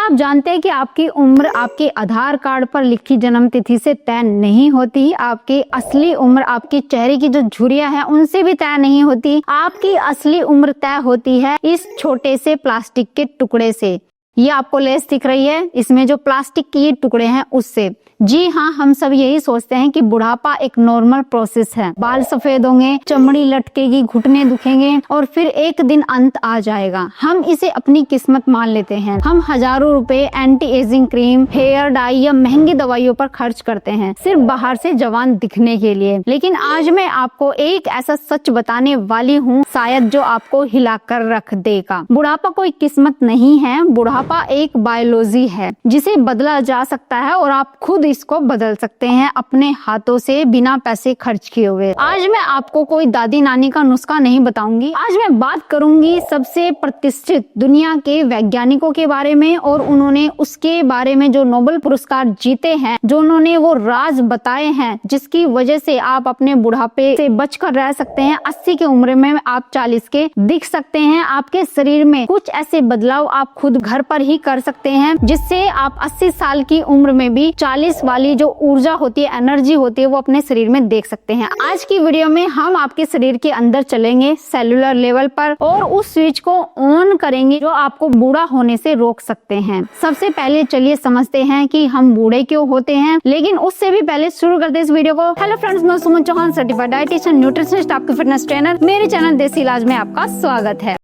आप जानते हैं कि आपकी उम्र आपके आधार कार्ड पर लिखी जन्म तिथि से तय नहीं होती। आपकी असली उम्र आपके चेहरे की जो झुर्रियां हैं उनसे भी तय नहीं होती। आपकी असली उम्र तय होती है इस छोटे से प्लास्टिक के टुकड़े से। ये आपको लेस दिख रही है, इसमें जो प्लास्टिक के ये टुकड़े हैं उससे। जी हाँ, हम सब यही सोचते हैं कि बुढ़ापा एक नॉर्मल प्रोसेस है। बाल सफेद होंगे, चमड़ी लटकेगी, घुटने दुखेंगे और फिर एक दिन अंत आ जाएगा। हम इसे अपनी किस्मत मान लेते हैं। हम हजारों रुपए anti ageing cream, hair dye या महंगी दवाइयों पर खर्च करते हैं सिर्फ बाहर से जवान दिखने के लिए। लेकिन आज मैं आपको एक ऐसा सच बताने वाली हूँ शायद जो आपको हिलाकर रख देगा। बुढ़ापा कोई किस्मत नहीं है, बुढ़ापा एक बायोलॉजी है जिसे बदला जा सकता है और आप खुद इसको बदल सकते हैं अपने हाथों से बिना पैसे खर्च किए हुए। आज मैं आपको कोई दादी नानी का नुस्खा नहीं बताऊंगी। आज मैं बात करूंगी सबसे प्रतिष्ठित दुनिया के वैज्ञानिकों के बारे में और उन्होंने उसके बारे में जो नोबेल पुरस्कार जीते हैं, जो उन्होंने वो राज बताए हैं जिसकी वजह से आप अपने बुढ़ापे से बचकर रह सकते हैं। 80 की उम्र में आप 40 के दिख सकते हैं। आपके शरीर में कुछ ऐसे बदलाव आप खुद घर पर ही कर सकते हैं जिससे आप 80 साल की उम्र में भी 40 वाली जो ऊर्जा होती है, एनर्जी होती है, वो अपने शरीर में देख सकते हैं। आज की वीडियो में हम आपके शरीर के अंदर चलेंगे सेलुलर लेवल पर और उस स्विच को ऑन करेंगे जो आपको बूढ़ा होने से रोक सकते हैं। सबसे पहले चलिए समझते हैं कि हम बूढ़े क्यों होते हैं, लेकिन उससे भी पहले शुरू करते हैं इस वीडियो को। हेलो फ्रेंड्स, मैं सुमन चौहान, सर्टिफाइड डाइटिशियन, न्यूट्रिशनिस्ट, आपकी फिटनेस ट्रेनर। मेरे चैनल देसी इलाज में आपका स्वागत है।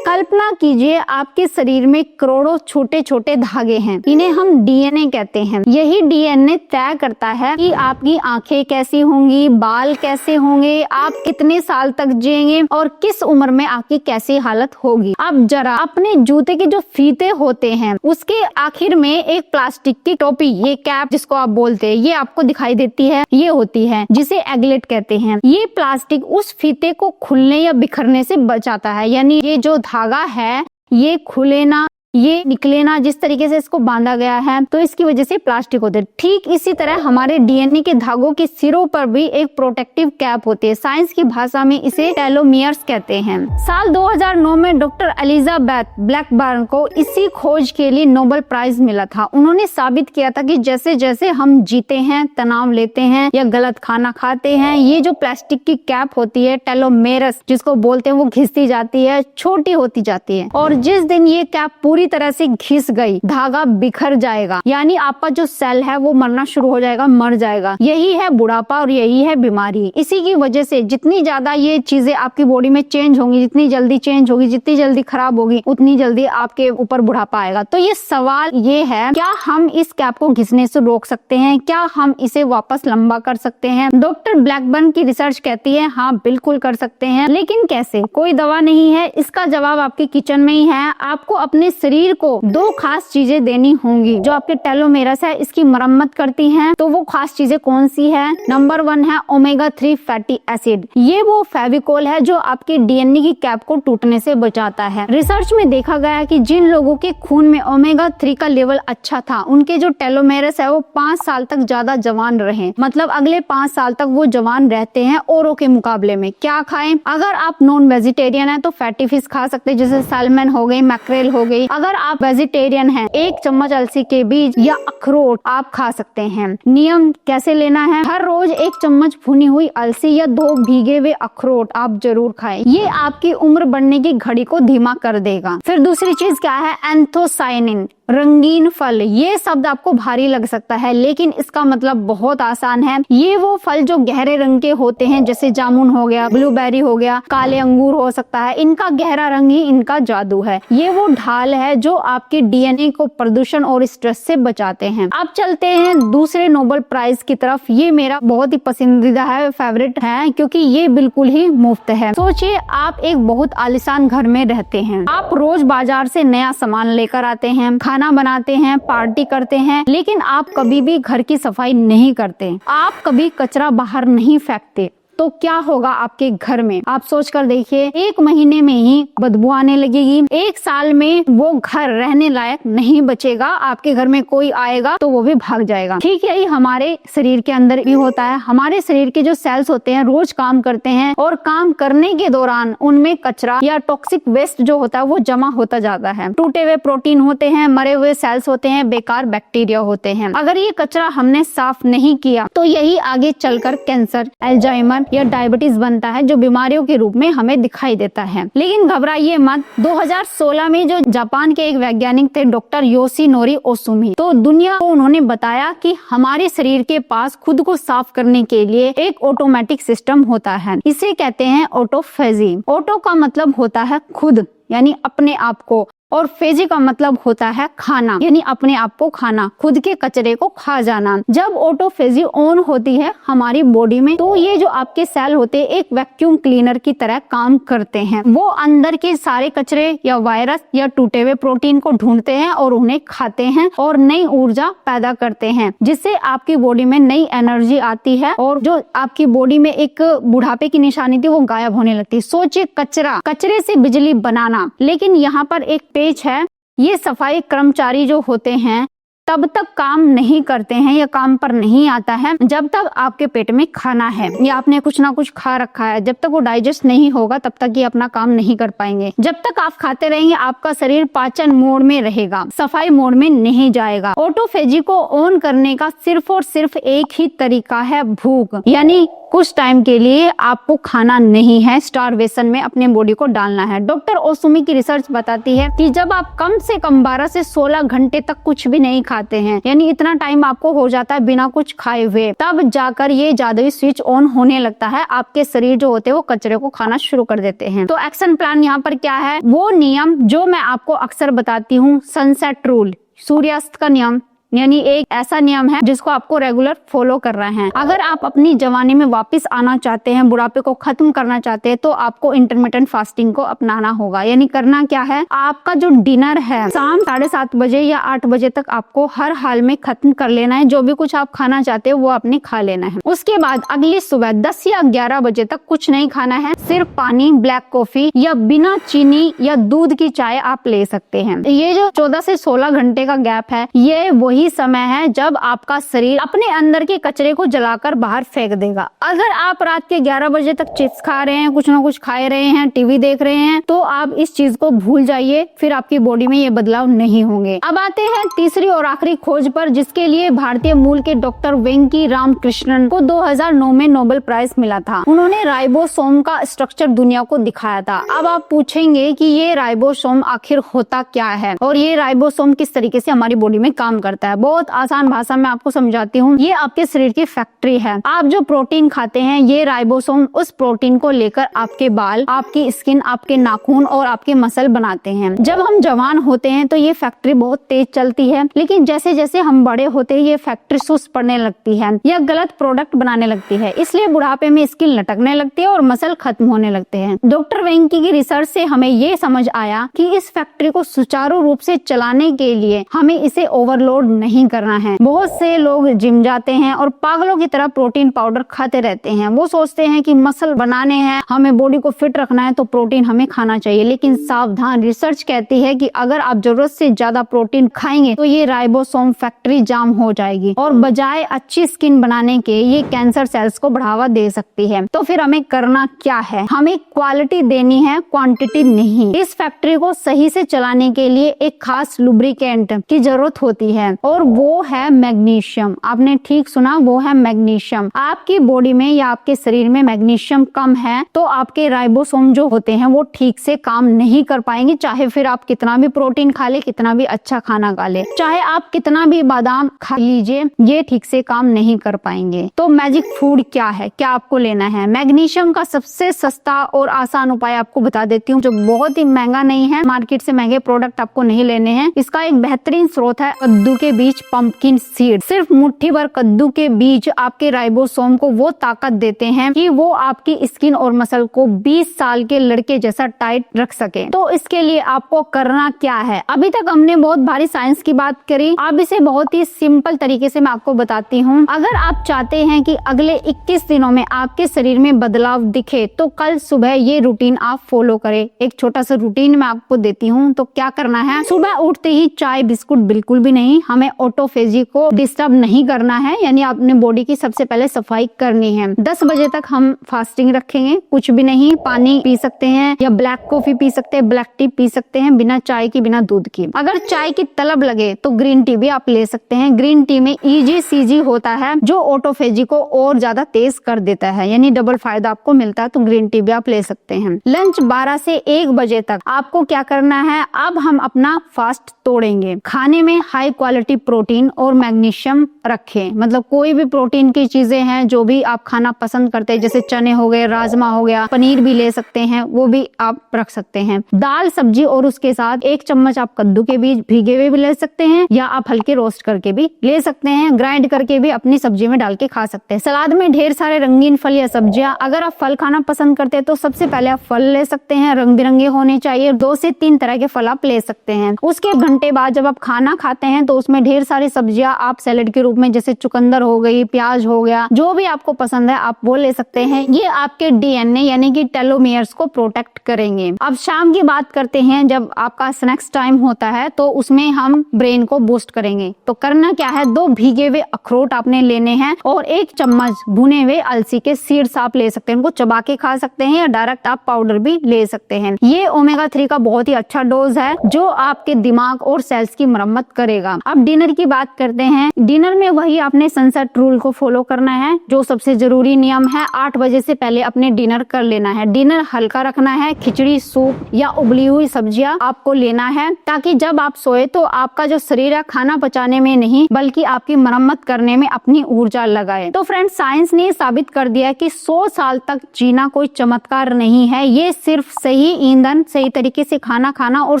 कल्पना कीजिए आपके शरीर में करोड़ों छोटे छोटे धागे हैं। इन्हें हम डीएनए कहते हैं। यही डीएनए तय करता है कि आपकी आंखें कैसी होंगी, बाल कैसे होंगे, आप कितने साल तक जिएंगे और किस उम्र में आपकी कैसी हालत होगी। अब जरा अपने जूते के जो फीते होते हैं उसके आखिर में एक प्लास्टिक की टोपी, ये कैप जिसको आप बोलते हैं, ये आपको दिखाई देती है। ये होती है जिसे एगलेट कहते हैं। ये प्लास्टिक उस फीते को खुलने या बिखरने से बचाता है। यानी ये जो धागा है ये खुले ना, ये निकले ना। जिस तरीके से इसको बांधा गया है तो इसकी वजह से प्लास्टिक होते हैं। ठीक इसी तरह हमारे डीएनए के धागों के सिरों पर भी एक प्रोटेक्टिव कैप होती है। साइंस की भाषा में इसे टेलोमियर्स कहते हैं। साल 2009 में डॉक्टर एलिजाबेथ ब्लैकबर्न को इसी खोज के लिए नोबेल प्राइज मिला था। उन्होंने साबित किया था कि जैसे जैसे हम जीते हैं, तनाव लेते हैं या गलत खाना खाते हैं, ये जो प्लास्टिक की कैप होती है टेलोमेरस जिसको बोलते हैं, वो घिसती जाती है, छोटी होती जाती है। और जिस दिन ये कैप पूरी तरह से घिस गई, धागा बिखर जाएगा, यानी आपका जो सेल है वो मरना शुरू हो जाएगा, मर जाएगा। यही है बुढ़ापा और यही है बीमारी। इसी की वजह से जितनी ज्यादा ये चीजें आपकी बॉडी में चेंज होंगी, जितनी जल्दी चेंज होगी, जितनी जल्दी खराब होगी, उतनी जल्दी आपके ऊपर बुढ़ापा आएगा। तो ये सवाल ये है, क्या हम इस कैप को घिसने से रोक सकते हैं? क्या हम इसे वापस लंबा कर सकते हैं? डॉक्टर ब्लैकबर्न की रिसर्च कहती है हाँ, बिल्कुल कर सकते हैं। लेकिन कैसे? कोई दवा नहीं है, इसका जवाब आपके किचन में ही है। आपको अपने शरीर को दो खास चीजें देनी होंगी जो आपके टेलोमेरस है इसकी मरम्मत करती हैं। तो वो खास चीजें कौन सी है? नंबर 1 है ओमेगा 3 फैटी एसिड। ये वो फेविकोल है जो आपके डीएनए की कैप को टूटने से बचाता है। रिसर्च में देखा गया है कि जिन लोगों के खून में ओमेगा 3 का लेवल अच्छा था, उनके जो टेलोमेरस है वो 5 साल तक ज्यादा जवान रहे। मतलब अगले 5 साल तक वो जवान रहते हैं औरों के मुकाबले में। क्या खाएं? अगर आप नॉन वेजिटेरियन है तो फैटी फिश खा सकते हैं, जैसे सैल्मन हो गई, मैक्रेल हो गई। अगर आप वेजिटेरियन हैं, 1 चम्मच अलसी के बीज या अखरोट आप खा सकते हैं। नियम कैसे लेना है? हर रोज 1 चम्मच भुनी हुई अलसी या 2 भीगे हुए अखरोट आप जरूर खाएं। ये आपकी उम्र बढ़ने की घड़ी को धीमा कर देगा। फिर दूसरी चीज क्या है? एंथोसायनिन, रंगीन फल। ये शब्द आपको भारी लग सकता है लेकिन इसका मतलब बहुत आसान है। ये वो फल जो गहरे रंग के होते हैं, जैसे जामुन हो गया, ब्लूबेरी हो गया, काले अंगूर हो सकता है। इनका गहरा रंग ही इनका जादू है। ये वो ढाल है जो आपके डीएनए को प्रदूषण और स्ट्रेस से बचाते हैं। अब चलते हैं दूसरे नोबेल प्राइज की तरफ। ये मेरा बहुत ही पसंदीदा है, फेवरेट है, क्योंकि ये बिल्कुल ही मुफ्त है। सोचिए आप एक बहुत आलीशान घर में रहते हैं। आप रोज बाजार से नया सामान लेकर आते हैं, खाना बनाते हैं, पार्टी करते हैं, लेकिन आप कभी भी घर की सफाई नहीं करते। आप कभी कचरा बाहर नहीं फेंकते। तो क्या होगा आपके घर में। आप सोच कर देखिए, 1 महीने में ही बदबू आने लगेगी, 1 साल में वो घर रहने लायक नहीं बचेगा, आपके घर में कोई आएगा तो वो भी भाग जाएगा। ठीक यही हमारे शरीर के अंदर भी होता है। हमारे शरीर के जो सेल्स होते हैं रोज काम करते हैं और काम करने के दौरान उनमें कचरा या टॉक्सिक वेस्ट जो होता है वो जमा होता जाता है। टूटे हुए प्रोटीन होते हैं, मरे हुए सेल्स होते हैं, बेकार बैक्टीरिया होते हैं। अगर ये कचरा हमने साफ नहीं किया तो यही आगे चलकर कैंसर, अल्जाइमर या डायबिटीज बनता है, जो बीमारियों के रूप में हमें दिखाई देता है। लेकिन घबराइए मत। 2016 में जो जापान के एक वैज्ञानिक थे डॉक्टर योशिनोरी ओसुमी, तो दुनिया को उन्होंने बताया कि हमारे शरीर के पास खुद को साफ करने के लिए एक ऑटोमेटिक सिस्टम होता है। इसे कहते हैं ऑटोफेजी। ऑटो का मतलब होता है खुद, यानी अपने आप को, और फेजी का मतलब होता है खाना, यानी अपने आप को खाना, खुद के कचरे को खा जाना। जब ऑटोफेजी ऑन होती है हमारी बॉडी में, तो ये जो आपके सेल होते हैं एक वैक्यूम क्लीनर की तरह काम करते हैं। वो अंदर के सारे कचरे या वायरस या टूटे हुए प्रोटीन को ढूंढते हैं और उन्हें खाते हैं और नई ऊर्जा पैदा करते हैं, जिससे आपकी बॉडी में नई एनर्जी आती है और जो आपकी बॉडी में एक बुढ़ापे की निशानी थी वो गायब होने लगती है। सोचिए, कचरे से बिजली बनाना। लेकिन यहाँ पर एक पेच है, ये सफाई कर्मचारी जो होते हैं तब तक काम नहीं करते हैं या काम पर नहीं आता है जब तक आपके पेट में खाना है या आपने कुछ ना कुछ खा रखा है। जब तक वो डाइजेस्ट नहीं होगा तब तक ये अपना काम नहीं कर पाएंगे। जब तक आप खाते रहेंगे आपका शरीर पाचन मोड में रहेगा, सफाई मोड में नहीं जाएगा। ऑटोफेजी को ऑन करने का सिर्फ और सिर्फ एक ही तरीका है, भूख। यानी कुछ टाइम के लिए आपको खाना नहीं है, स्टारवेशन में अपने बॉडी को डालना है। डॉक्टर ओसुमी की रिसर्च बताती है कि जब आप कम से कम 12 से 16 घंटे तक कुछ भी नहीं खाते हैं, यानी इतना टाइम आपको हो जाता है बिना कुछ खाए हुए, तब जाकर ये जादुई स्विच ऑन होने लगता है। आपके शरीर जो होते हैं वो कचरे को खाना शुरू कर देते हैं। तो एक्शन प्लान यहाँ पर क्या है, वो नियम जो मैं आपको अक्सर बताती हूँ, सनसेट रूल, सूर्यास्त का नियम, यानी एक ऐसा नियम है जिसको आपको रेगुलर फॉलो कर रहे हैं। अगर आप अपनी जवानी में वापस आना चाहते हैं, बुढ़ापे को खत्म करना चाहते हैं, तो आपको इंटरमिटेंट फास्टिंग को अपनाना होगा। यानी करना क्या है, आपका जो डिनर है शाम 7:30 बजे या 8 बजे तक आपको हर हाल में खत्म कर लेना है। जो भी कुछ आप खाना चाहते हैं वो आपने खा लेना है। उसके बाद अगली सुबह 10 या 11 बजे तक कुछ नहीं खाना है, सिर्फ पानी, ब्लैक कॉफी या बिना चीनी या दूध की चाय आप ले सकते हैं। ये जो 14 से 16 घंटे का गैप है, ये वही समय है जब आपका शरीर अपने अंदर के कचरे को जलाकर बाहर फेंक देगा। अगर आप रात के 11 बजे तक चिप्स खा रहे हैं, कुछ ना कुछ खा रहे हैं, टीवी देख रहे हैं, तो आप इस चीज को भूल जाइए, फिर आपकी बॉडी में ये बदलाव नहीं होंगे। अब आते हैं तीसरी और आखिरी खोज पर, जिसके लिए भारतीय मूल के डॉक्टर वेंकी रामकृष्णन को 2009 में नोबेल प्राइज मिला था। उन्होंने राइबोसोम का स्ट्रक्चर दुनिया को दिखाया था। अब आप पूछेंगे कि ये राइबोसोम आखिर होता क्या है और ये राइबोसोम किस तरीके से हमारी बॉडी में काम करता है। बहुत आसान भाषा में आपको समझाती हूँ। ये आपके शरीर की फैक्ट्री है। आप जो प्रोटीन खाते हैं, ये राइबोसोम उस प्रोटीन को लेकर आपके बाल, आपकी स्किन, आपके नाखून और आपके मसल बनाते हैं। जब हम जवान होते हैं तो ये फैक्ट्री बहुत तेज चलती है, लेकिन जैसे जैसे हम बड़े होते हैं ये फैक्ट्री सुस्त पड़ने लगती है या गलत प्रोडक्ट बनाने लगती है। इसलिए बुढ़ापे में स्किन लटकने लगती है और मसल खत्म होने लगते हैं। डॉक्टर वेंकी की रिसर्च से हमें ये समझ आया कि इस फैक्ट्री को सुचारू रूप से चलाने के लिए हमें इसे ओवरलोड नहीं करना है। बहुत से लोग जिम जाते हैं और पागलों की तरह प्रोटीन पाउडर खाते रहते हैं। वो सोचते हैं कि मसल बनाने हैं, हमें बॉडी को फिट रखना है तो प्रोटीन हमें खाना चाहिए। लेकिन सावधान, रिसर्च कहती है कि अगर आप जरूरत से ज्यादा प्रोटीन खाएंगे तो ये राइबोसोम फैक्ट्री जाम हो जाएगी और बजाय अच्छी स्किन बनाने के ये कैंसर सेल्स को बढ़ावा दे सकती है। तो फिर हमें करना क्या है, हमें क्वालिटी देनी है, क्वांटिटी नहीं। इस फैक्ट्री को सही से चलाने के लिए एक खास लुब्रिकेंट की जरूरत होती है और वो है मैग्नीशियम। आपने ठीक सुना, वो है मैग्नीशियम। आपकी बॉडी में या आपके शरीर में मैग्नीशियम कम है तो आपके राइबोसोम जो होते हैं वो ठीक से काम नहीं कर पाएंगे। चाहे फिर आप कितना भी प्रोटीन खा ले, कितना भी अच्छा खाना खा ले, चाहे आप कितना भी बादाम खा लीजिए, ये ठीक से काम नहीं कर पाएंगे। तो मैजिक फूड क्या है, क्या आपको लेना है? मैग्नीशियम का सबसे सस्ता और आसान उपाय आपको बता देती हूँ, जो बहुत ही महंगा नहीं है। मार्केट से महंगे प्रोडक्ट आपको नहीं लेने हैं। इसका एक बेहतरीन स्रोत है कद्दू के बीज पंपकिन सीड। सिर्फ मुट्ठी भर कद्दू के बीज आपके राइबोसोम को वो ताकत देते हैं कि वो आपकी स्किन और मसल को 20 साल के लड़के जैसा टाइट रख सके। तो इसके लिए आपको करना क्या है? अभी तक हमने बहुत भारी साइंस की बात करी, अब इसे बहुत ही सिंपल तरीके से मैं आपको बताती हूँ। अगर आप चाहते हैं कि अगले 21 दिनों में आपके शरीर में बदलाव दिखे तो कल सुबह ये रूटीन आप फॉलो करें। एक छोटा सा रूटीन मैं आपको देती हूँ। तो क्या करना है, सुबह उठते ही चाय बिस्कुट बिल्कुल भी नहीं, हमें ऑटोफेजी को डिस्टर्ब नहीं करना है, यानी अपने बॉडी की सबसे पहले सफाई करनी है। 10 बजे तक हम फास्टिंग रखेंगे, कुछ भी नहीं, पानी पी सकते हैं या ब्लैक कॉफी पी सकते हैं, ब्लैक टी पी सकते हैं, बिना चाय की बिना दूध की। अगर चाय की तलब लगे तो ग्रीन टी भी आप ले सकते हैं। ग्रीन टी में EGCG होता है जो ऑटोफेजी को और ज्यादा तेज कर देता है, यानी डबल फायदा आपको मिलता है, तो ग्रीन टी भी आप ले सकते हैं। लंच 12 से 1 बजे तक आपको क्या करना है, अब हम अपना फास्ट तोड़ेंगे। खाने में हाई क्वालिटी प्रोटीन और मैग्नीशियम रखें, मतलब कोई भी प्रोटीन की चीजें हैं जो भी आप खाना पसंद करते हैं, जैसे चने हो गए, राजमा हो गया, पनीर भी ले सकते हैं, वो भी आप रख सकते हैं। दाल सब्जी और उसके साथ 1 चम्मच आप कद्दू के बीज भीगे हुए भी ले सकते हैं या आप हल्के रोस्ट करके भी ले सकते हैं, ग्राइंड करके भी अपनी सब्जी में डाल के खा सकते हैं। सलाद में ढेर सारे रंगीन फल या सब्जियां, अगर आप फल खाना पसंद करते हैं तो सबसे पहले आप फल ले सकते हैं, रंग बिरंगे होने चाहिए, 2 से 3 तरह के फल आप ले सकते हैं। उसके घंटे बाद जब आप खाना खाते हैं तो उसमें ढेर सारी सब्जियां आप सैलेड के रूप में, जैसे चुकंदर हो गई, प्याज हो गया, जो भी आपको पसंद है आप वो ले सकते हैं। ये आपके DNA यानी कि टेलोमियर्स को प्रोटेक्ट करेंगे। अब शाम की बात करते हैं, जब आपका स्नैक्स टाइम होता है तो उसमें हम ब्रेन को बूस्ट करेंगे। तो करना क्या है, 2 भीगे हुए अखरोट आपने लेने हैं और 1 चम्मच भुने हुए अलसी के सीड्स आप ले सकते हैं, उनको चबा के खा सकते हैं या डायरेक्ट आप पाउडर भी ले सकते हैं। ये ओमेगा 3 का बहुत ही अच्छा डोज है जो आपके दिमाग और सेल्स की मरम्मत करेगा। अब डिनर की बात करते हैं। डिनर में वही आपने सनसेट रूल को फॉलो करना है, जो सबसे जरूरी नियम है, 8 बजे से पहले अपने डिनर कर लेना है। डिनर हल्का रखना है, खिचड़ी, सूप या उबली हुई सब्जियां आपको लेना है, ताकि जब आप सोए तो आपका जो शरीर है खाना पचाने में नहीं बल्कि आपकी मरम्मत करने में अपनी ऊर्जा लगाए। तो फ्रेंड्स, साइंस ने साबित कर दिया कि 100 साल तक जीना कोई चमत्कार नहीं है, ये सिर्फ सही ईंधन, सही तरीके से खाना खाना और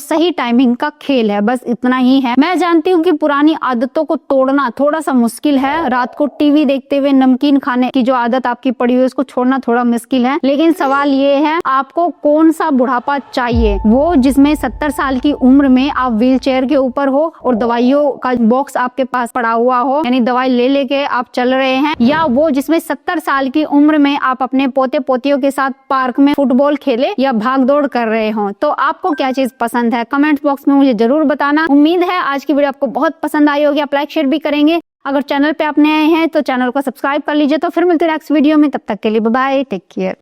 सही टाइमिंग का खेल है, बस इतना ही है। मैं जानती हूँ कि पुरानी आदतों को तोड़ना थोड़ा सा मुश्किल है, रात को टीवी देखते हुए नमकीन खाने की जो आदत आपकी पड़ी हुई है उसको छोड़ना थोड़ा मुश्किल है, लेकिन सवाल ये है आपको कौन सा बुढ़ापा चाहिए, वो जिसमें 70 साल की उम्र में आप व्हील चेयर के ऊपर हो और दवाइयों का बॉक्स आपके पास पड़ा हुआ हो, यानी दवाई ले लेके आप चल रहे हैं, या वो जिसमें 70 साल की उम्र में आप अपने पोते पोतियों के साथ पार्क में फुटबॉल खेले या भाग दौड़ कर रहे हो। तो आपको क्या चीज पसंद है, कमेंट बॉक्स में मुझे जरूर बताना। उम्मीद है आज की वीडियो आपको बहुत पसंद आई होगी, आप लाइक शेयर भी करेंगे। अगर चैनल पे आप नए हैं तो चैनल को सब्सक्राइब कर लीजिए। तो फिर मिलते हैं नेक्स्ट वीडियो में, तब तक के लिए बाय बाय, टेक केयर।